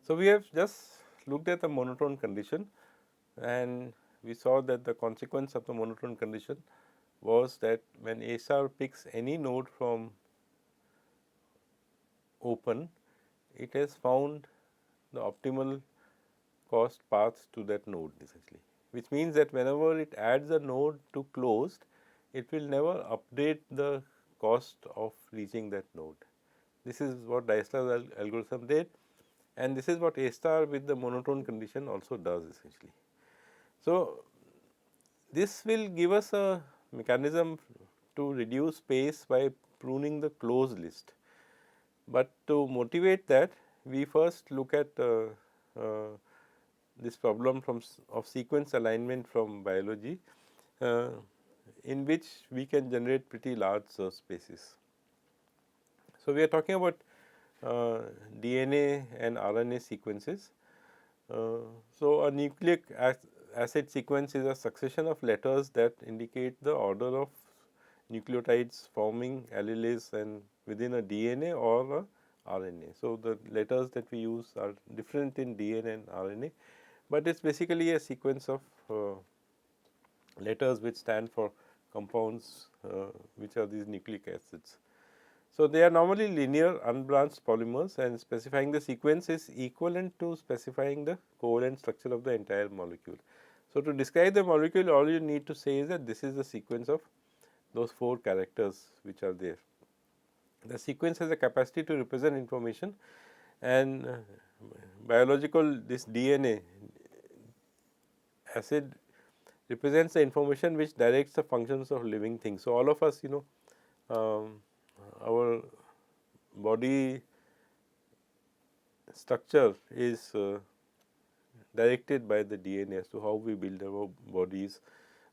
So, we have just looked at the monotone condition, and we saw that the consequence of the monotone condition was that when A star picks any node from open, it has found the optimal cost path to that node essentially, which means that whenever it adds a node to closed, it will never update the cost of reaching that node. This is what Dijkstra's algorithm did, and this is what A star with the monotone condition also does essentially. So, this will give us a mechanism to reduce space by pruning the closed list, but to motivate that we first look at this problem of sequence alignment from biology, uh, in which we can generate pretty large search spaces. So, we are talking about DNA and RNA sequences. So, a nucleic acid sequence is a succession of letters that indicate the order of nucleotides forming alleles and within a DNA or a RNA. So, the letters that we use are different in DNA and RNA, but it is basically a sequence of letters which stand for compounds which are these nucleic acids. So, they are normally linear unbranched polymers, and specifying the sequence is equivalent to specifying the covalent structure of the entire molecule. So, to describe the molecule, all you need to say is that this is the sequence of those 4 characters which are there. The sequence has a capacity to represent information, and biological this DNA acid represents the information which directs the functions of living things. So, all of us our body structure is directed by the DNA as to how we build our bodies,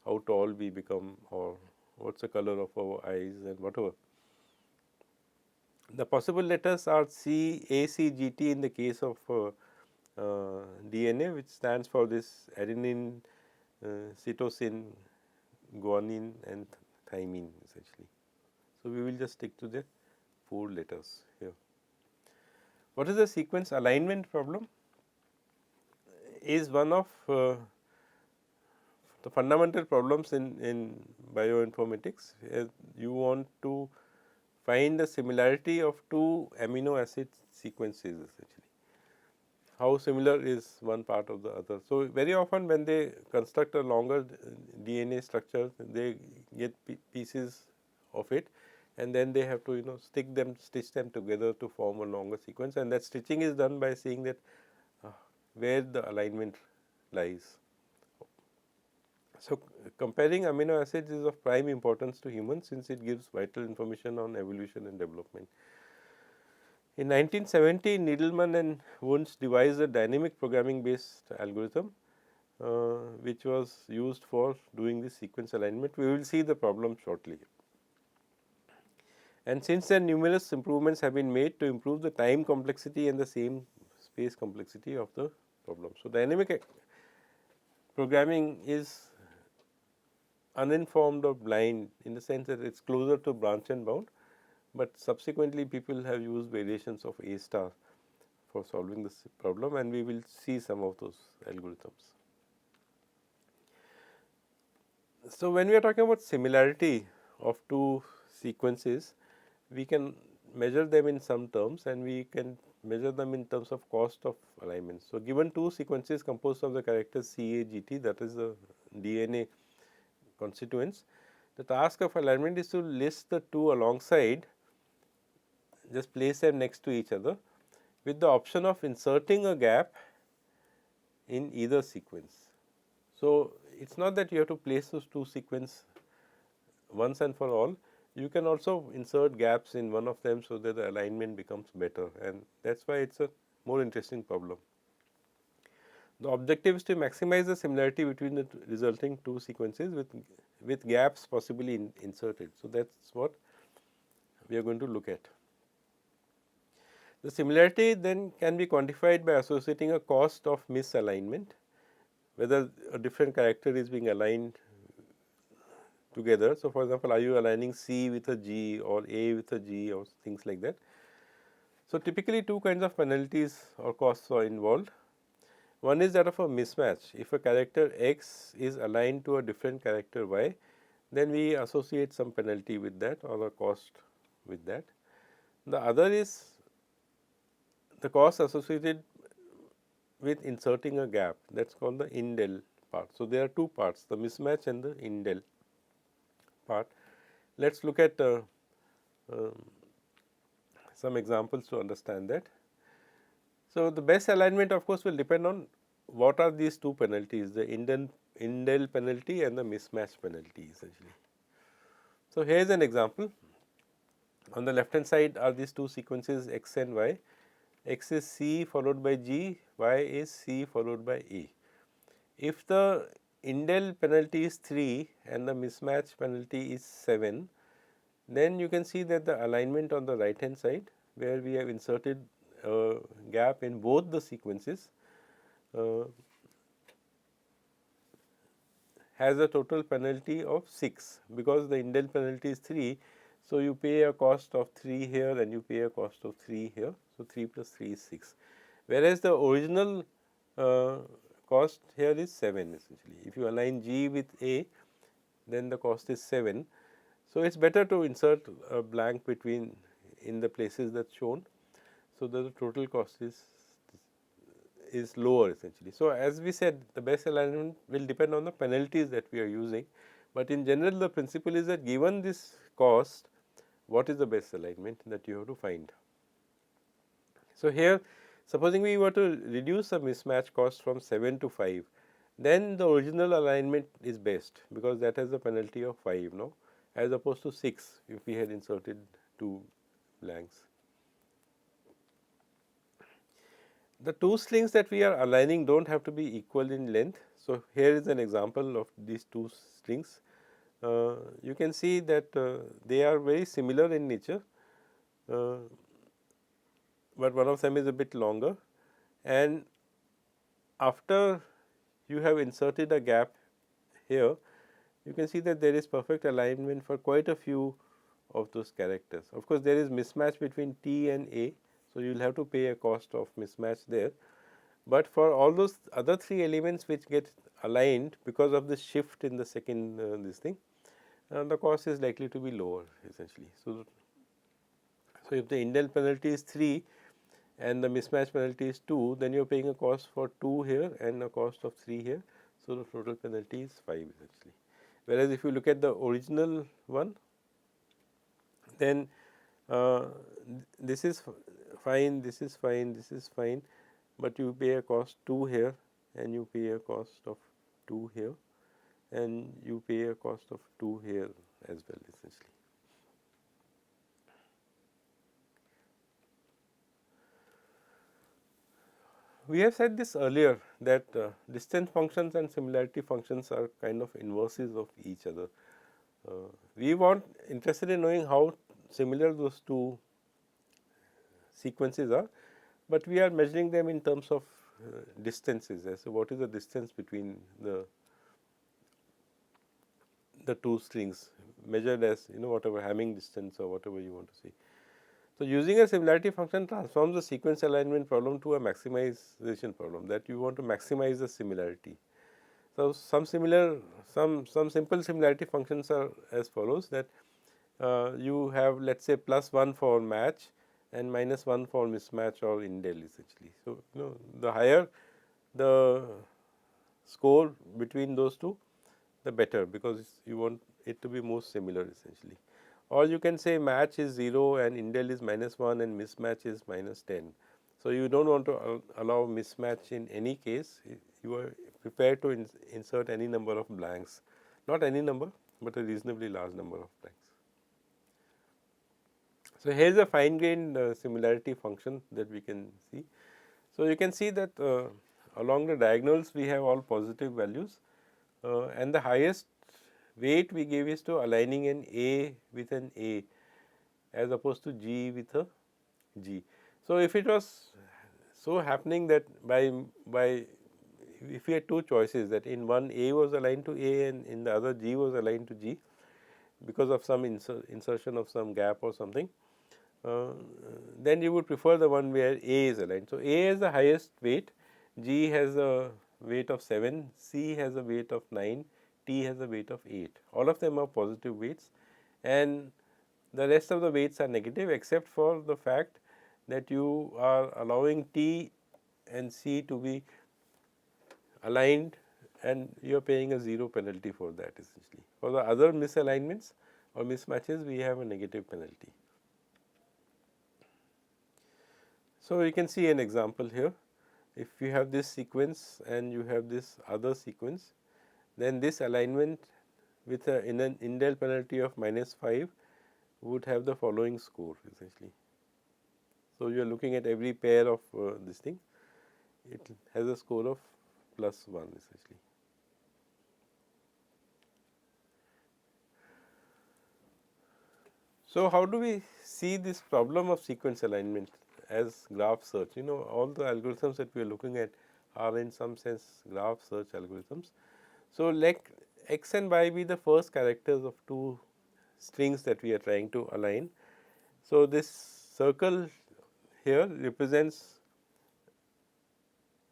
how tall we become, or what is the color of our eyes and whatever. The possible letters are C, A, C, G, T in the case of DNA, which stands for this adenine, cytosine, guanine and thymine essentially. So, we will just stick to the 4 letters here. What is the sequence alignment problem? Is one of the fundamental problems in bioinformatics. You want to find the similarity of 2 amino acid sequences essentially. How similar is one part of the other. So, very often when they construct a longer DNA structure, they get pieces of it, and then they have to stitch them together to form a longer sequence, and that stitching is done by seeing that where the alignment lies. So, comparing amino acids is of prime importance to humans, since it gives vital information on evolution and development. In 1970, Needleman and Wunsch devised a dynamic programming based algorithm, which was used for doing this sequence alignment. We will see the problem shortly. And since then, numerous improvements have been made to improve the time complexity and the same space complexity of the problem. So, dynamic programming is uninformed or blind in the sense that it is closer to branch and bound, but subsequently people have used variations of A star for solving this problem, and we will see some of those algorithms. So, when we are talking about similarity of 2 sequences, we can measure them in some terms, and we can measure them in terms of cost of alignment. So, given 2 sequences composed of the characters C, A, G, T, that is the DNA constituents, the task of alignment is to list the 2 alongside, just place them next to each other with the option of inserting a gap in either sequence. So, it is not that you have to place those 2 sequences once and for all, you can also insert gaps in one of them, so that the alignment becomes better, and that is why it is a more interesting problem. The objective is to maximize the similarity between the resulting 2 sequences with gaps possibly inserted. So, that is what we are going to look at. The similarity then can be quantified by associating a cost of misalignment, whether a different character is being aligned together. So, for example, are you aligning C with a G or A with a G or things like that. So, typically two kinds of penalties or costs are involved. One is that of a mismatch. If a character x is aligned to a different character y, then we associate some penalty with that or a cost with that. The other is the cost associated with inserting a gap, that is called the indel part. So, there are two parts, the mismatch and the indel part. Let us look at some examples to understand that. So, the best alignment of course will depend on what are these two penalties, the indel penalty and the mismatch penalty essentially. So, here is an example. On the left hand side are these two sequences x and y. X is C followed by G, Y is C followed by E. If the indel penalty is 3 and the mismatch penalty is 7, then you can see that the alignment on the right hand side, where we have inserted a gap in both the sequences, has a total penalty of 6, because the indel penalty is 3. So, you pay a cost of 3 here and you pay a cost of 3 here. So, 3 plus 3 is 6, whereas the original cost here is 7 essentially. If you align G with A, then the cost is 7. So, it is better to insert a blank between in the places that is shown, so that the total cost is lower essentially. So, as we said, the best alignment will depend on the penalties that we are using, but in general the principle is that given this cost, what is the best alignment that you have to find. So, here supposing we were to reduce the mismatch cost from 7 to 5, then the original alignment is best, because that has a penalty of 5 now, as opposed to 6 if we had inserted 2 blanks. The two strings that we are aligning do not have to be equal in length. So, here is an example of these two strings. You can see that they are very similar in nature, but one of them is a bit longer, and after you have inserted a gap here, you can see that there is perfect alignment for quite a few of those characters. Of course, there is mismatch between T and A, so you will have to pay a cost of mismatch there, but for all those other 3 elements which get aligned because of the shift in the second this thing, the cost is likely to be lower essentially. So, if the indel penalty is 3 and the mismatch penalty is 2, then you are paying a cost for 2 here and a cost of 3 here. So, the total penalty is 5 essentially. Whereas, if you look at the original one, then this is fine, this is fine, this is fine, but you pay a cost 2 here and you pay a cost of 2 here and you pay a cost of 2 here as well essentially. We have said this earlier that distance functions and similarity functions are kind of inverses of each other. We interested in knowing how similar those two sequences are, but we are measuring them in terms of distances. So, what is the distance between the two strings measured as whatever Hamming distance or whatever you want to say. So, using a similarity function transforms the sequence alignment problem to a maximization problem, that you want to maximize the similarity. So, some simple similarity functions are as follows, that you have, let us say, +1 for match and -1 for mismatch or indel essentially. So, the higher the score between those two, the better, because you want it to be most similar essentially. Or you can say match is 0 and indel is -1 and mismatch is -10. So, you do not want to allow mismatch in any case. You are prepared to insert any number of blanks, not any number, but a reasonably large number of blanks. So, here is a fine-grained similarity function that we can see. So, you can see that along the diagonals we have all positive values, and the highest weight we give is to aligning an A with an A as opposed to G with a G. So, if it was so happening that if we had two choices, that in one A was aligned to A and in the other G was aligned to G because of some insertion of some gap or something, then you would prefer the one where A is aligned. So, A has the highest weight, G has a weight of 7, C has a weight of 9, T has a weight of 8. All of them are positive weights, and the rest of the weights are negative, except for the fact that you are allowing T and C to be aligned, and you are paying a 0 penalty for that essentially. For the other misalignments or mismatches, we have a negative penalty. So, you can see an example here. If you have this sequence and you have this other sequence, then this alignment with an indel penalty of -5 would have the following score essentially. So, you are looking at every pair of this thing, it has a score of +1 essentially. So, how do we see this problem of sequence alignment as graph search? You know, all the algorithms that we are looking at are in some sense graph search algorithms. So, let x and y be the first characters of two strings that we are trying to align. So, this circle here represents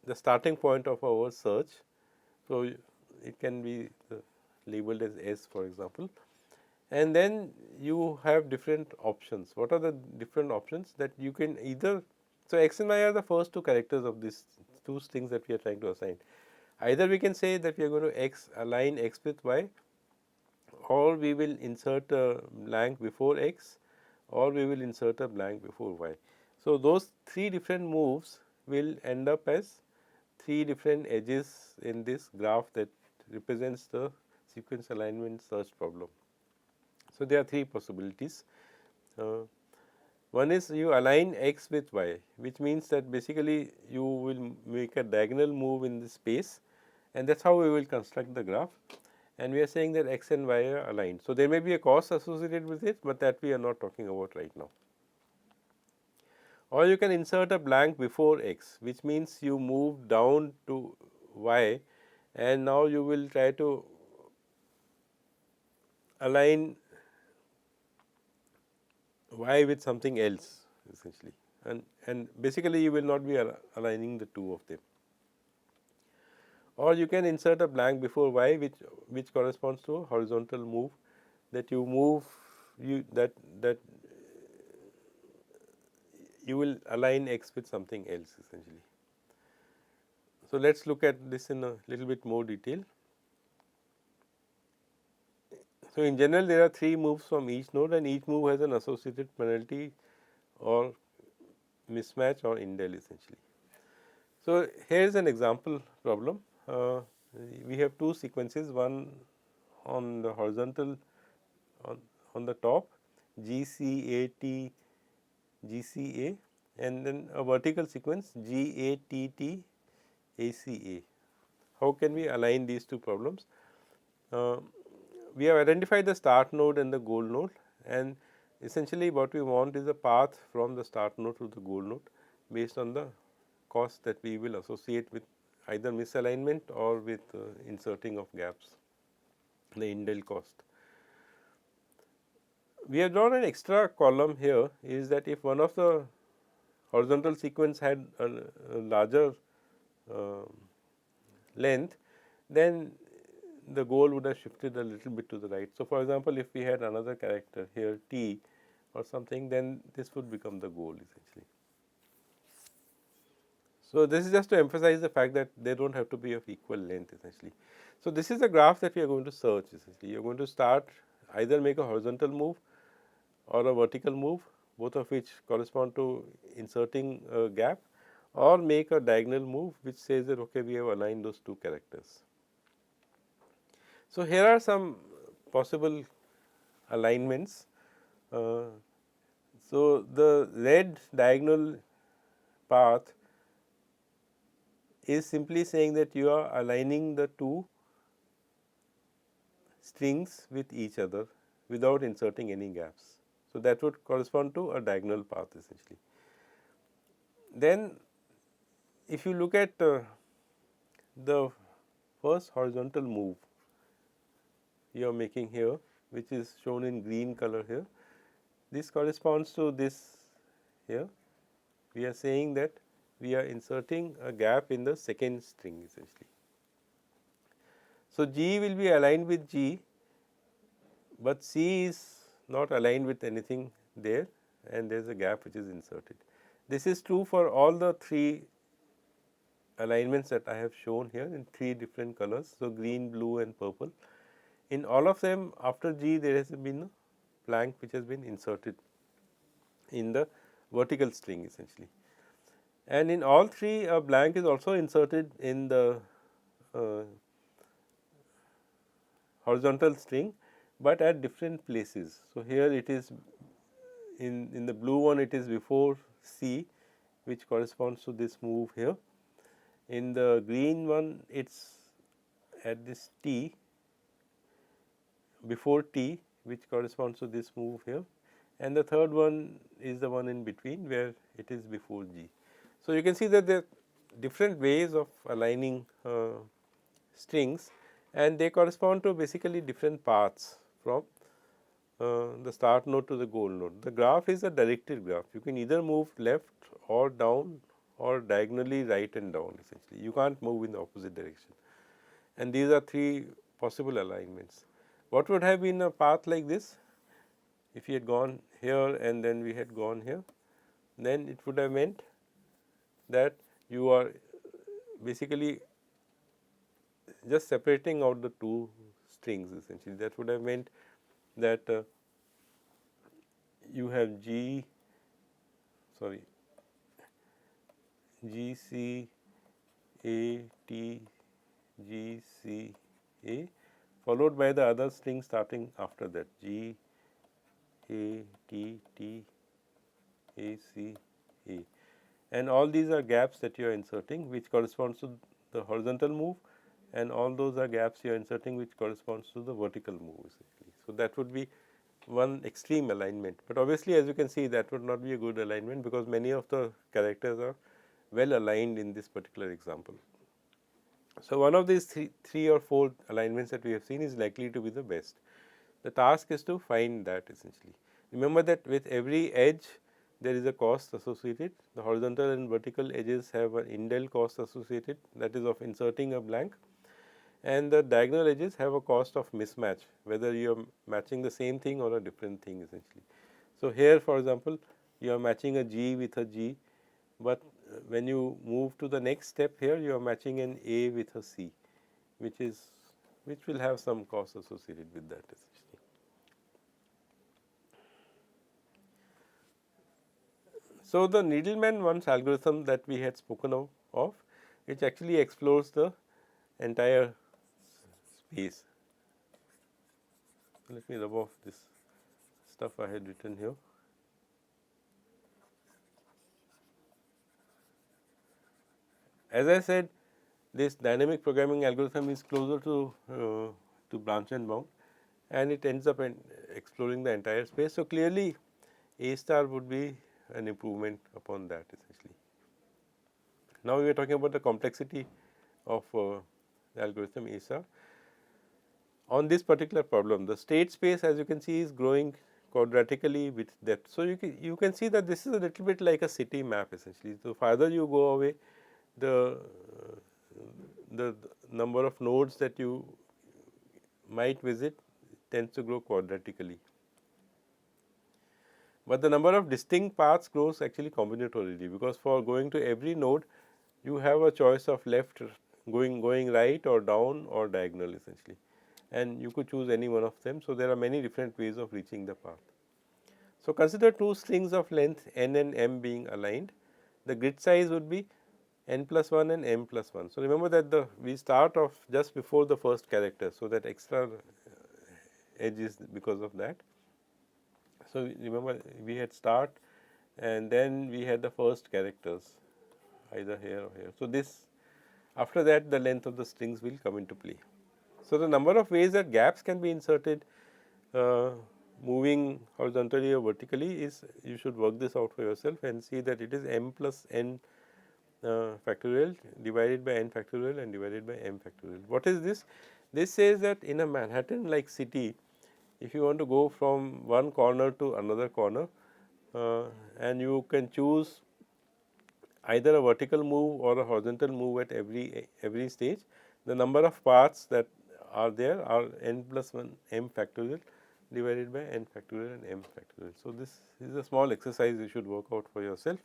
the starting point of our search. So, it can be labeled as S, for example, and then you have different options. What are the different options that you can either, so x and y are the first two characters of these two strings that we are trying to assign. Either we can say that we are going to align x with y, or we will insert a blank before x, or we will insert a blank before y. So, those three different moves will end up as three different edges in this graph that represents the sequence alignment search problem. So, there are three possibilities. One is you align x with y, which means that basically you will make a diagonal move in this space, and that is how we will construct the graph, and we are saying that x and y are aligned. So, there may be a cost associated with it, but that we are not talking about right now. Or you can insert a blank before x, which means you move down to y, and now you will try to align y with something else essentially, and basically you will not be aligning the two of them. Or you can insert a blank before y, which corresponds to a horizontal move, that you move that you will align x with something else essentially. So, let us look at this in a little bit more detail. So, in general there are three moves from each node, and each move has an associated penalty or mismatch or indel essentially. So, here is an example problem. We have two sequences, one on the horizontal on the top GCAT GCA, and then a vertical sequence GATT ACA. How can we align these two problems? We have identified the start node and the goal node, and essentially what we want is a path from the start node to the goal node based on the cost that we will associate with either misalignment or with inserting of gaps, the indel cost. We have drawn an extra column here, is that if one of the horizontal sequence had a larger length, then the goal would have shifted a little bit to the right. So, for example, if we had another character here T or something, then this would become the goal essentially. So, this is just to emphasize the fact that they do not have to be of equal length essentially. So, this is a graph that we are going to search essentially. You are going to start either make a horizontal move or a vertical move, both of which correspond to inserting a gap, or make a diagonal move which says that okay, we have aligned those two characters. So, here are some possible alignments. So, the red diagonal path is simply saying that you are aligning the two strings with each other without inserting any gaps. So, that would correspond to a diagonal path essentially. Then if you look at the first horizontal move you are making here, which is shown in green color here, this corresponds to this here, we are saying that we are inserting a gap in the second string essentially. So, G will be aligned with G, but C is not aligned with anything there, and there is a gap which is inserted. This is true for all the three alignments that I have shown here in three different colors. So, green, blue and purple. In all of them, after G there has been a blank which has been inserted in the vertical string essentially. And in all three, a blank is also inserted in the horizontal string, but at different places. So, here it is in the blue one, it is before C, which corresponds to this move here. In the green one, it is at this T, before T, which corresponds to this move here, and the third one is the one in between where it is before G. So, you can see that there are different ways of aligning strings, and they correspond to basically different paths from the start node to the goal node. The graph is a directed graph. You can either move left or down or diagonally right and down essentially. You can't move in the opposite direction, and these are three possible alignments. What would have been a path like this? If we had gone here and then we had gone here, then it would have meant that you are basically just separating out the two strings essentially. That would have meant that you have G C A T G C A followed by the other string starting after that, G A T T A C A, and all these are gaps that you are inserting which corresponds to the horizontal move, and all those are gaps you are inserting which corresponds to the vertical move essentially. So, that would be one extreme alignment, but obviously as you can see that would not be a good alignment because many of the characters are well aligned in this particular example. So, one of these three or four alignments that we have seen is likely to be the best. The task is to find that essentially. Remember that with every edge there is a cost associated. The horizontal and vertical edges have an indel cost associated, that is of inserting a blank, and the diagonal edges have a cost of mismatch, whether you are matching the same thing or a different thing essentially. So, here for example, you are matching a G with a G, but when you move to the next step here you are matching an A with a C, which will have some cost associated with that essentially. So, the Needleman-Wunsch algorithm that we had spoken of, which actually explores the entire space. Let me rub off this stuff I had written here. As I said, this dynamic programming algorithm is closer to branch and bound, and it ends up exploring the entire space. So, clearly A star would be an improvement upon that essentially. Now, we are talking about the complexity of the algorithm A star. On this particular problem, the state space as you can see is growing quadratically with depth. So, you can see that this is a little bit like a city map essentially. So, farther you go away, the number of nodes that you might visit tends to grow quadratically, but the number of distinct paths grows actually combinatorially, because for going to every node you have a choice of left, going right or down or diagonal essentially, and you could choose any one of them. So, there are many different ways of reaching the path. So, consider two strings of length n and m being aligned. The grid size would be n plus 1 and m plus 1. So, remember that we start off just before the first character. So, that extra edge is because of that. So, remember we had start and then we had the first characters either here or here. So, this after that the length of the strings will come into play. So, the number of ways that gaps can be inserted moving horizontally or vertically is, you should work this out for yourself and see that it is m plus n factorial divided by n factorial and divided by m factorial. What is this? This says that in a Manhattan like city, if you want to go from one corner to another corner, and you can choose either a vertical move or a horizontal move at every stage. The number of paths that are there are n plus 1 m factorial divided by n factorial and m factorial. So, this is a small exercise you should work out for yourself.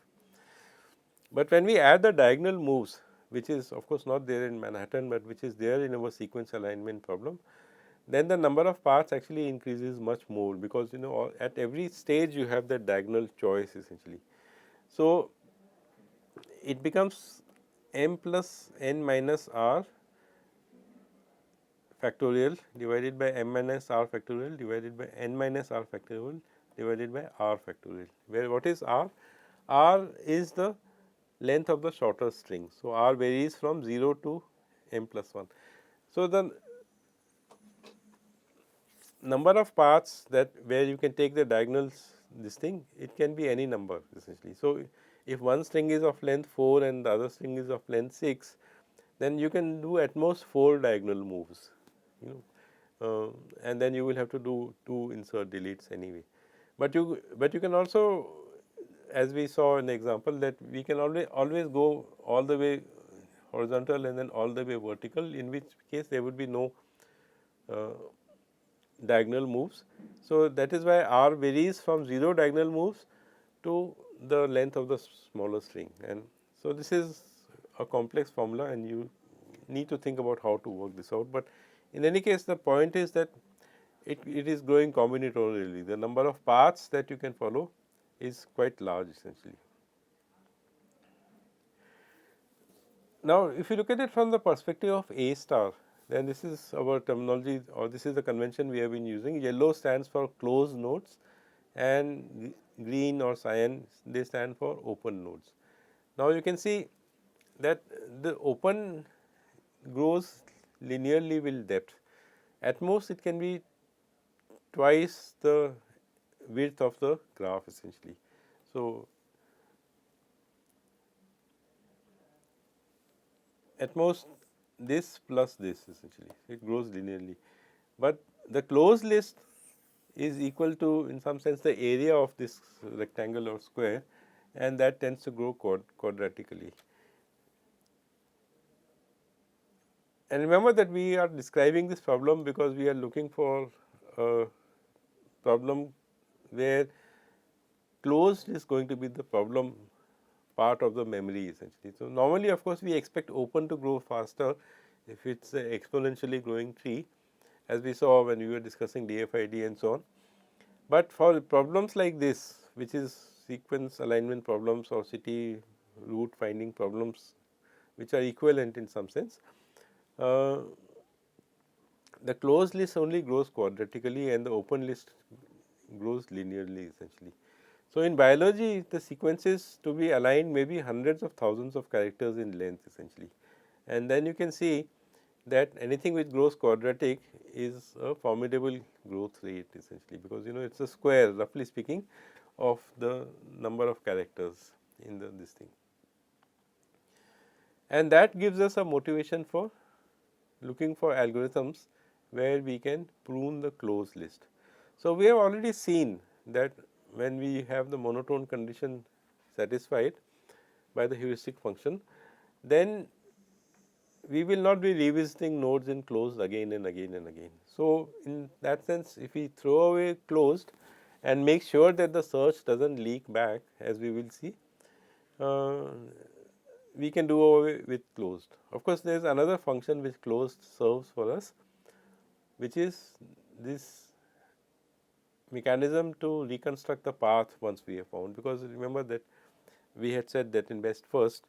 But when we add the diagonal moves, which is of course not there in Manhattan, but which is there in our sequence alignment problem, then the number of paths actually increases much more, because at every stage you have the diagonal choice essentially. So, it becomes m plus n minus r factorial divided by m minus r factorial divided by n minus r factorial divided by r factorial, where what is r? R is the length of the shorter string. So, r varies from 0 to m plus 1. So, the number of paths that where you can take the diagonals, this thing, it can be any number essentially. So, if one string is of length 4 and the other string is of length 6, then you can do at most 4 diagonal moves, and then you will have to do 2 insert deletes anyway. But you can also, as we saw in the example, that we can always go all the way horizontal and then all the way vertical, in which case there would be no diagonal moves. So, that is why r varies from 0 diagonal moves to the length of the smaller string, and so this is a complex formula and you need to think about how to work this out. But in any case, the point is that it is growing combinatorially. The number of paths that you can follow is quite large essentially. Now, if you look at it from the perspective of A star, then this is our terminology, or this is the convention we have been using. Yellow stands for closed nodes and green or cyan, they stand for open nodes. Now, you can see that the open grows linearly with depth. At most, it can be twice the width of the graph essentially. So, at most this plus this essentially, it grows linearly. But the closed list is equal to, in some sense, the area of this rectangle or square, and that tends to grow quadratically. And remember that we are describing this problem because we are looking for a problem where closed is going to be the problem part of the memory essentially. So, normally of course, we expect open to grow faster if it is an exponentially growing tree, as we saw when we were discussing DFID and so on. But for problems like this, which is sequence alignment problems or city route finding problems, which are equivalent in some sense, the closed list only grows quadratically and the open list grows linearly essentially. So, in biology, the sequences to be aligned may be hundreds of thousands of characters in length essentially, and then you can see that anything which grows quadratic is a formidable growth rate essentially, because it is a square, roughly speaking, of the number of characters in this thing, and that gives us a motivation for looking for algorithms where we can prune the closed list. So, we have already seen that when we have the monotone condition satisfied by the heuristic function, then we will not be revisiting nodes in closed again and again and again. So, in that sense, if we throw away closed and make sure that the search does not leak back, as we will see, we can do away with closed. Of course, there is another function which closed serves for us, which is this mechanism to reconstruct the path once we have found, because remember that we had said that in best first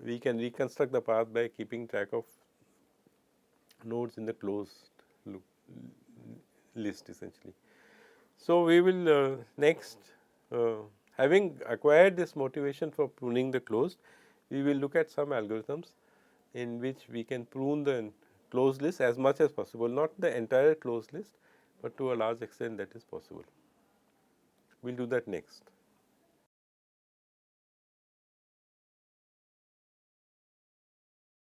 we can reconstruct the path by keeping track of nodes in the closed list essentially. So, we will next, having acquired this motivation for pruning the closed, we will look at some algorithms in which we can prune the closed list as much as possible, not the entire closed list, but to a large extent that is possible. We will do that next.